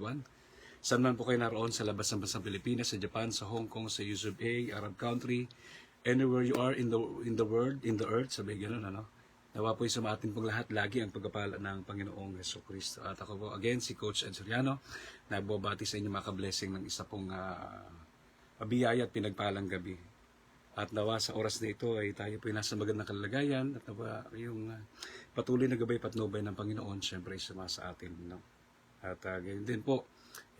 everyone. Saan man po kayo naroon sa labas ng bansang Pilipinas, sa Japan, sa Hong Kong, sa USA, Arab country, anywhere you are in the world, in the earth, sabi gano'n, ano? Nawa po sa atin pong lahat, lagi ang pagkapala ng Panginoong Jesucristo. At ako po, again, si Coach Ed Soriano, nagbabati sa inyo mga blessing ng isa pong biyaya at pinagpalang gabi. At nawa sa oras na ito ay tayo po nasa magandang kalagayan at nawa yung patuloy na gabay patnubay ng Panginoon, syempre isama sa atin. No? At ganyan din po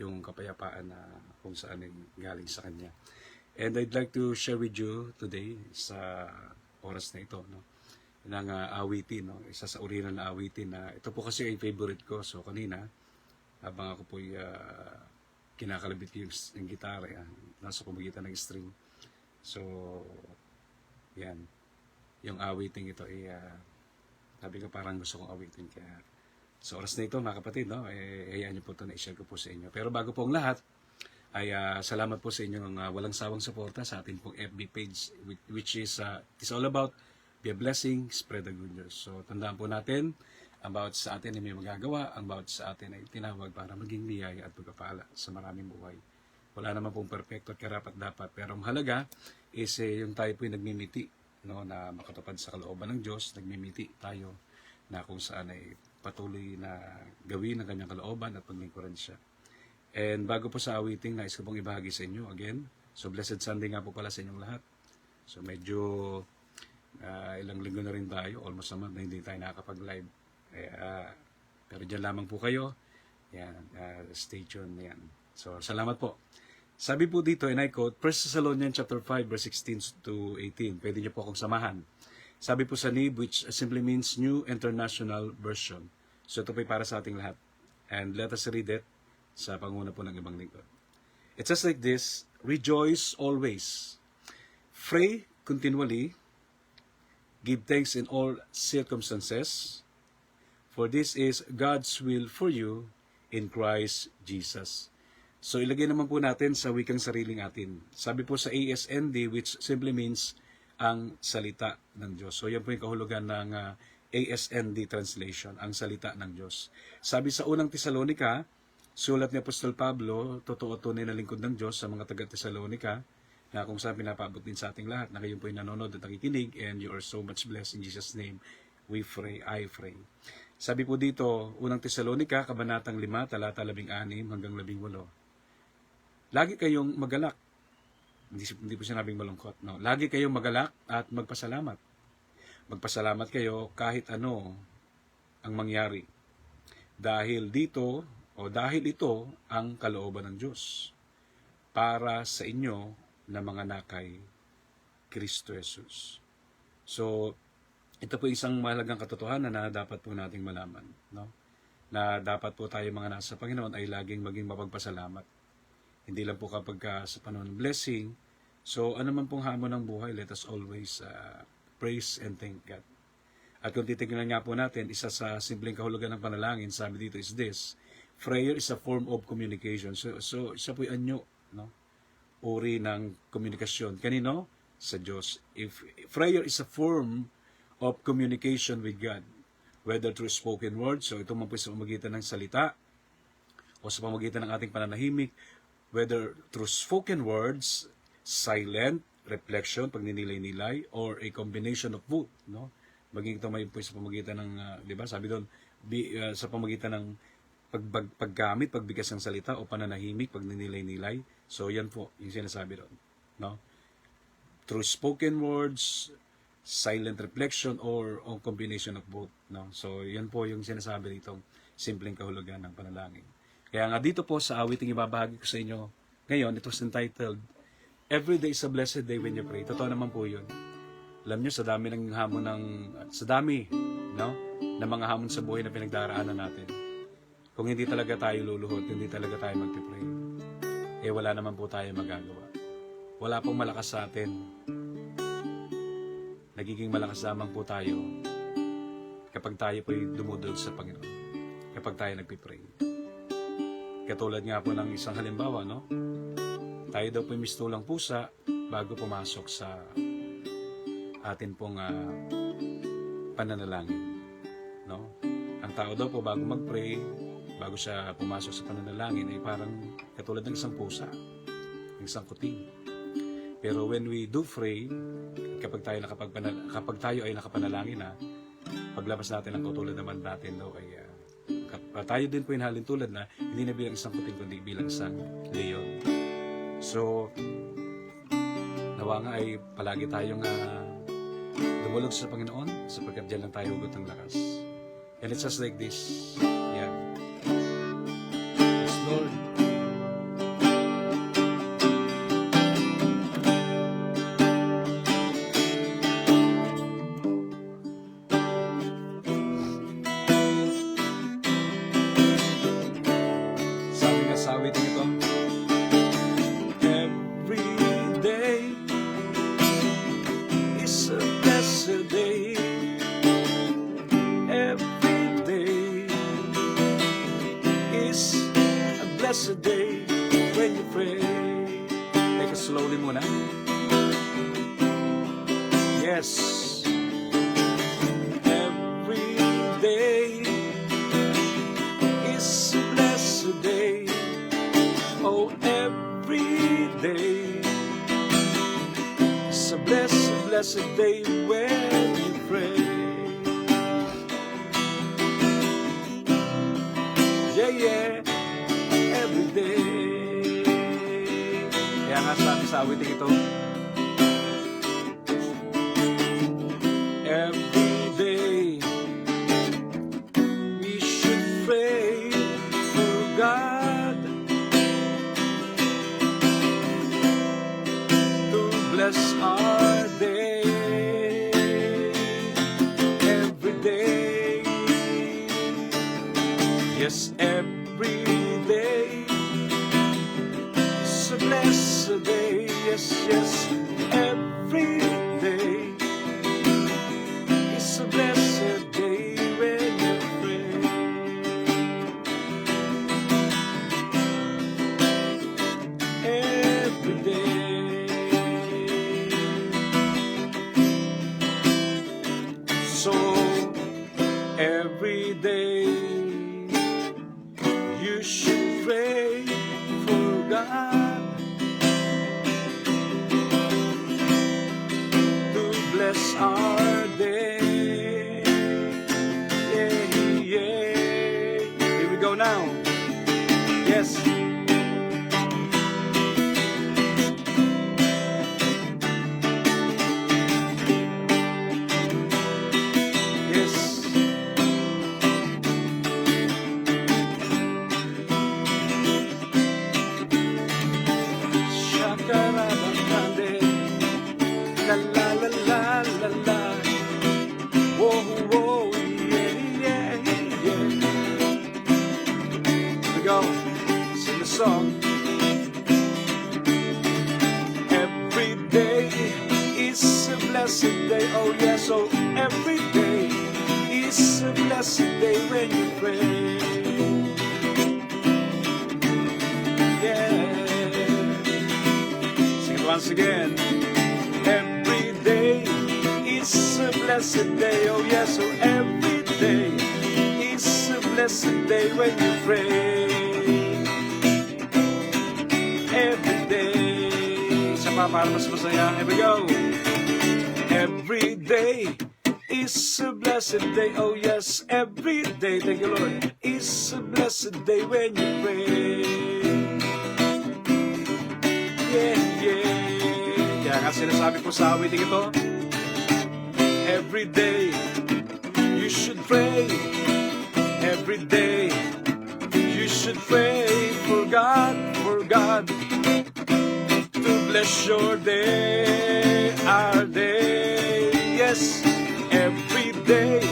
yung kapayapaan na kung saan ay galing sa Kanya. And I'd like to share with you today sa oras na ito, no? Ng awitin, no? Isa sa original na awitin na ito po kasi ay favorite ko. So kanina, habang ako po kinakalabit yung gitara, nasa pamagitan ng string. So, yan. Yung awitin ito ay, sabi ko parang gusto kong awitin. Kaya sa oras na ito, mga kapatid, no? Hayaan niyo po ito na i-share ko po sa inyo. Pero bago po ang lahat, ay salamat po sa inyong walang sawang suporta sa ating pong FB page, which is, it's all about be a blessing, spread the good news. So, tandaan po natin, ang bawat sa atin ay may magagawa, ang bawat sa atin ay tinawag para maging biyaya at pagpapala sa maraming buhay. Wala naman pong perfecto at karapat-dapat, pero ang halaga is yung tayo po ay nagmimiti, no, na makatupad sa kalooban ng Diyos, nagmimiti tayo na kung saan ay patuloy na gawin ang kanyang kalooban at paglingkuran siya. And bago po sa awiting, nais ko pong ibahagi sa inyo again. So, Blessed Sunday nga po pala sa inyong lahat. So, medyo ilang linggo na rin tayo, almost a month na hindi tayo nakakapag-live. Pero dyan lamang po kayo. Yan, stay tuned. Yan. So, salamat po. Sabi po dito, and I quote, 1 Thessalonians chapter 5, verse 16 to 18. Pwede niyo po akong samahan. Sabi po sa NIV, which simply means New International Version. So, ito po para sa ating lahat. And let us read it sa panguna po ng ibang lingkod. It says like this, rejoice always. Pray continually. Give thanks in all circumstances, for this is God's will for you in Christ Jesus. So ilagay naman po natin sa wikang sariling atin. Sabi po sa ASND, which simply means ang salita ng Diyos. So yan po yung kahulugan ng ASND translation, ang salita ng Diyos. Sabi sa unang Tesalonica, sulat ni Apostol Pablo, totoo tunay na lingkod ng Diyos sa mga taga-Tesalonica, na kung saan pinapaabot din sa ating lahat na kayo po ay nanonood at nakikinig, and you are so much blessed in Jesus' name. We pray, I pray. Sabi po dito, unang Tesalonica, kabanatang 5, talata 16 hanggang 18. Lagi kayong magalak. Hindi po sinabing malungkot. No? Lagi kayong magalak at magpasalamat. Magpasalamat kayo kahit ano ang mangyari. Dahil ito ang kalooban ng Diyos para sa inyo na mga nakay Kristo Jesus. So, ito po isang mahalagang katotohanan na dapat po nating malaman. No? Na dapat po tayo mga nasa Panginoon ay laging maging mapagpasalamat. Hindi lang po kapag sa panahon ng blessing. So, ano man pong hamon ng buhay, let us always praise and thank God. At kung titignan nga po natin, isa sa simpleng kahulugan ng panalangin, sabi dito is this, prayer is a form of communication. So isa po yung anyo, no? Uri ng komunikasyon. Kanino? Sa Diyos. If prayer is a form of communication with God, whether through spoken words, so ito man po sa pamagitan ng salita, o sa pamagitan ng ating pananahimik, whether through spoken words, silent, reflection, pagninilay-nilay, or a combination of both, no? Maging ito may po sa pamagitan ng, di ba, sabi doon, sa pamagitan ng paggamit, pagbigkas ng salita, o pananahimik, pagninilay-nilay. So, yan po, yung sinasabi doon, no? Through spoken words, silent reflection, or combination of both, no? So, yan po yung sinasabi dito, simpleng kahulugan ng panalangin. Kaya nga dito po sa awiting ibabahagi ko sa inyo ngayon, it was entitled, Every Day is a Blessed Day When You Pray. Totoo naman po yun. Alam nyo, sa dami ng hamon no? Na mga hamon sa buhay na pinagdaraanan natin. Kung hindi talaga tayo luluhod, hindi talaga tayo magpipray, wala naman po tayo magagawa. Wala pong malakas sa atin. Nagiging malakas lamang po tayo kapag tayo po'y dumudod sa Panginoon. Kapag tayo nagpipray. Katulad nga po ng isang halimbawa, no? Tayo daw po'y mistulang pusa bago pumasok sa atin pong pananalangin, no? Ang tao daw po bago mag-pray, bago siya pumasok sa pananalangin ay parang katulad ng isang pusa, ng isang kuting. Pero when we do pray, kapag tayo ay nakapanalangin na, paglabas natin ng katulad naman natin daw ay tayo din po inhalin tulad na hindi na bilang isang kuting kundi bilang isang leon. So nawa nga ay palagi tayong dumulog sa Panginoon sapagkat diyan lang tayo hugot ng lakas. And it's just like this. Yeah. Yes, Lord. Sabi nga sa awiting ito, every day is a blessed day. Every day is a blessed day when you pray. Take it slowly muna. Yes. Every day is a blessed day. Oh, every day is a blessed day when you pray. Yeah, every day. Kaya nga sabi sa awiting ito, every day we should pray for God to bless our day. Every day, yes, every day is a blessed day. Yes, yes, every day is a blessed day when you pray. Every day. So every day you should pray for God to bless our day. Yeah, yeah. Here we go now. Yes. Yes. Shakarabakande, la la la la la la. Whoa, whoa, yeah, yeah, yeah. Here we go. Sing the song. Every day is a blessed day. Oh yeah, so every day is a blessed day when you pray. Once again, every day is a blessed day. Oh yes, so every day is a blessed day when you pray. Every day, isa pa para mas masaya. Here we go. Every day is a blessed day. Oh yes, every day, thank you Lord, is a blessed day when you pray. Yeah, yeah. Kaya nga sinasabi ko sa awiting ito, every day you should pray. Every day you should pray for God to bless your day, our day. Yes, every day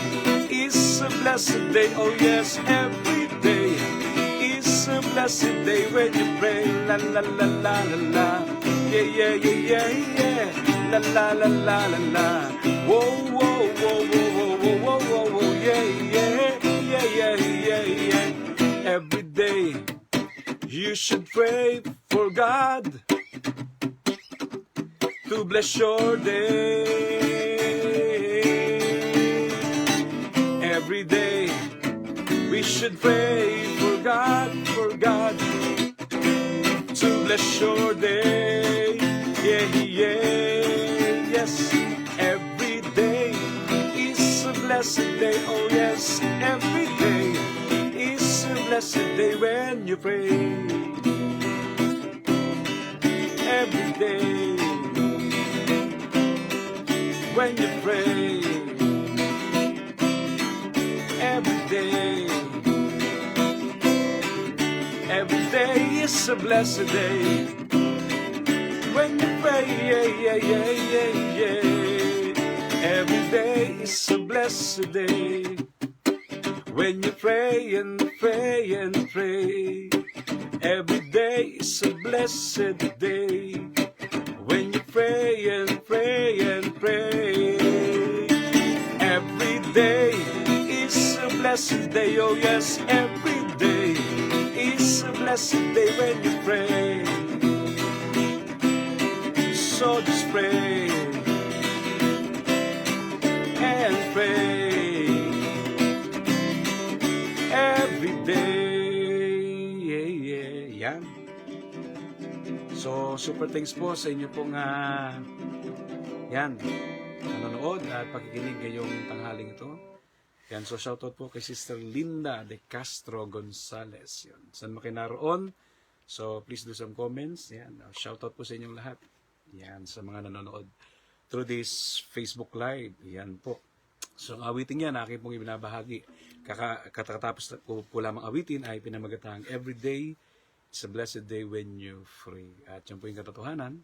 is a blessed day. Oh yes, every day is a blessed day when you pray. La la la la la la. Yeah, yeah, yeah, yeah, yeah. La la la la la la. Whoa, whoa, whoa, whoa, whoa, whoa, whoa, whoa. Yeah, yeah, yeah, yeah, yeah, yeah. Every day you should pray for God to bless your day. Every day We should pray for God to bless your day. Yeah, yeah, yes. Every day is a blessed day. Oh yes, every day is a blessed day when you pray. Every day when you pray. Every day. Every day is a blessed day when you pray, yeah, yeah, yeah, yeah, yeah. Every day is a blessed day when you pray and pray and pray. Every day is a blessed day when you pray and pray and pray. Every day is a blessed day, oh yes, every day is a blessed day when you pray. So just pray and pray every day. Yeah, yeah, yan. So, super thanks po sa inyo pong yan, nanonood at pakikinig ngayong tanghaling ito. Yan, so shoutout po kay Sister Linda de Castro Gonzales. Yan, saan makinaroon? So, please do some comments. Yan, shoutout po sa inyong lahat. Yan, sa mga nanonood through this Facebook Live. Yan po. So, ang awitin yan, aking pong ibinabahagi. Katatapos po lamang awitin ay pinamagatang every day is a blessed day when you free. At yan po yung katotohanan.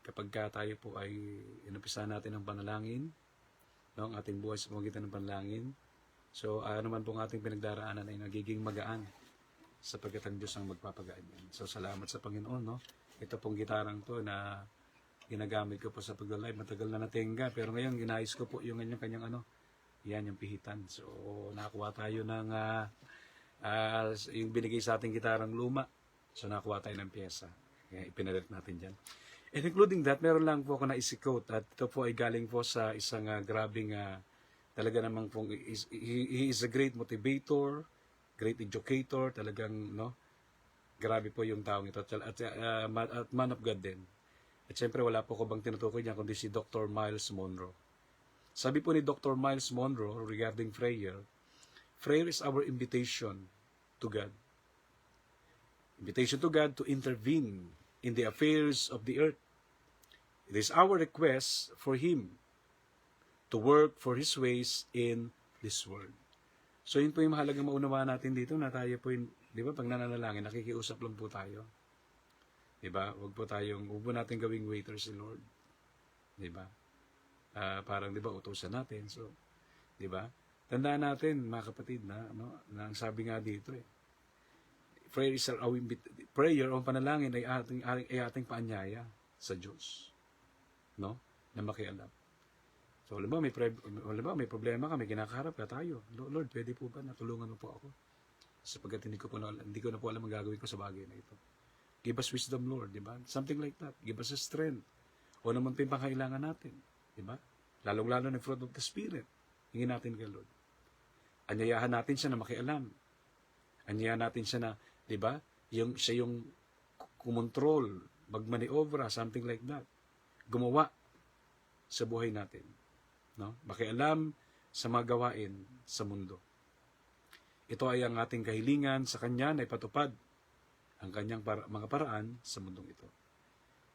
Kapag tayo po ay inumpisahan natin ang panalangin, no, ang ating buhay sa pamagitan ng panalangin, so ano man pong ating pinagdaraanan ay nagiging magaan sapagkat ang Diyos ang magpapagaan yan. So, salamat sa Panginoon. No? Ito pong gitarang to na ginagamit ko po sa pag-live. Matagal na natingga. Pero ngayon, ginayos ko po yung kanyang yan, yung pihitan. So, nakakuha tayo ng yung binigay sa ating gitarang luma. So, nakakuha tayo ng pyesa. Kaya ipinalit natin dyan. And including that, meron lang po ako na isi-quote. At ito po ay galing po sa isang grabing, talaga namang pong, he is a great motivator, great educator, talagang, no? Grabe po yung taong ito. At man of God din. At syempre, wala po ko bang tinutukoy niya, kundi si Dr. Miles Monroe. Sabi po ni Dr. Miles Monroe regarding prayer, prayer is our invitation to God. Invitation to God to intervene in the affairs of the earth. It is our request for Him to work for His ways in this world. So yun po yung mahalagang maunawaan natin dito na tayo po yung, di ba, pag nananalangin, nakikiusap lang po tayo. Diba? Huwag po natin gawing waiters si Lord. Diba? Parang, diba, utusan natin. So, diba? Tandaan natin, mga kapatid, na ang sabi nga dito, prayer o panalangin ay ating paanyaya sa Diyos. No? Na makialam. So, alam ba, may problema kami, kinakaharap ka tayo. Lord, pwede po ba natulungan mo po ako? Sapagkat hindi ko na po alam ang gagawin ko sa bagay na ito. Give us wisdom, Lord, di ba? Something like that. Give us a strength. O naman pa yung pangkailangan natin, di ba? Lalong-lalo ng fruit of the Spirit. Hingin natin kay Lord. Anyayahan natin siya na makialam. Anyayahan natin siya na, di ba? Siya yung kumontrol, magmaniobra, something like that. Gumawa sa buhay natin. No? Makialam sa mga gawain sa mundo. Ito ay ang ating kahilingan sa Kanya na ipatupad ang kanyang mga paraan sa mundong ito.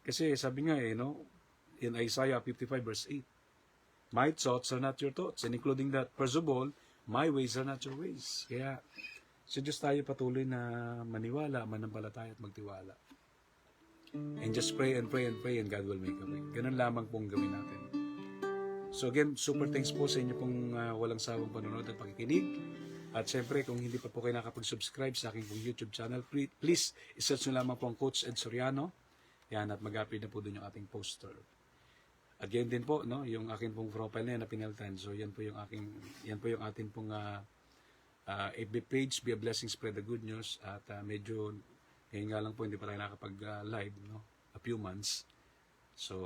Kasi sabi nga in Isaiah 55 verse 8, my thoughts are not your thoughts, and including that, first of all, my ways are not your ways. Kaya sa Diyos tayo patuloy na maniwala, manampalataya at magtiwala. And just pray and pray and pray and God will make a way. Ganun lamang pong gawin natin. So again, super thanks po sa inyo pong walang sawang panonood at pakikinig. At syempre, kung hindi pa po kayo nakapag-subscribe sa aking pong YouTube channel, please, isearch nyo lamang po ang Coach Ed Soriano. Yan, at mag-upload na po doon yung ating poster. At yan din po, no, yung aking pong profile na yan na pinalitan. So, yan po yung ating pong FB page, Be a Blessing, Spread the Good News. At medyo, ngayon nga lang po, hindi pa tayo nakapag-live, no, a few months. So,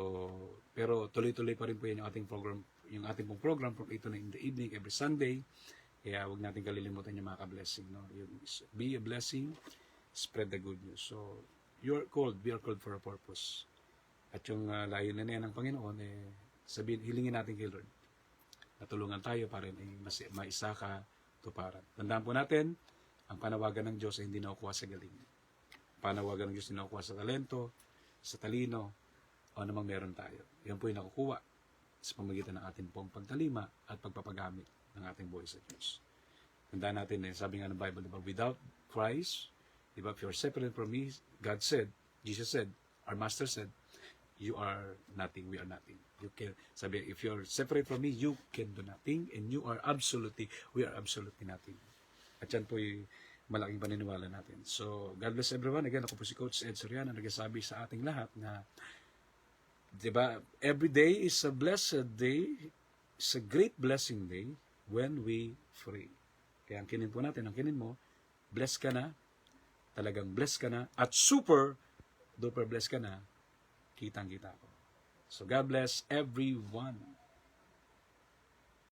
pero tuloy-tuloy pa rin po yan yung ating pong program from 8 to 9 in the evening, every Sunday. Kaya huwag natin kalilimutan yung mga ka-blessing. No? Be a blessing, spread the good news. So, we are called for a purpose. At yung layunin na yan ng Panginoon, hilingin natin kay Lord. Natulungan tayo para maisaka tuparan. Tandaan po natin, ang panawagan ng Diyos ay hindi nakukuha sa galing. Panawagan ng Diyos ay nakukuha sa talento, sa talino, o namang meron tayo. Yan po yung nakukuha sa pamagitan ng ating pong pagtalima at pagpapagamit ng ating buhay sa Diyos. Tandaan natin, sabi nga ng Bible, diba, without Christ, diba, if you're separate from me, God said, Jesus said, our Master said, you are nothing, we are nothing. You can, sabi, if you're separate from me, you can do nothing, and we are absolutely nothing. At yan po yung malaking paniniwala natin. So, God bless everyone. Again, ako po si Coach Ed Soriano, nagsasabi sa ating lahat na, diba, every day is a blessed day, it's a great blessing day when we pray. Kaya ang kinin po natin, ang kinin mo, bless ka na, talagang bless ka na, at super duper bless ka na, kitang-kita ko. So God bless everyone.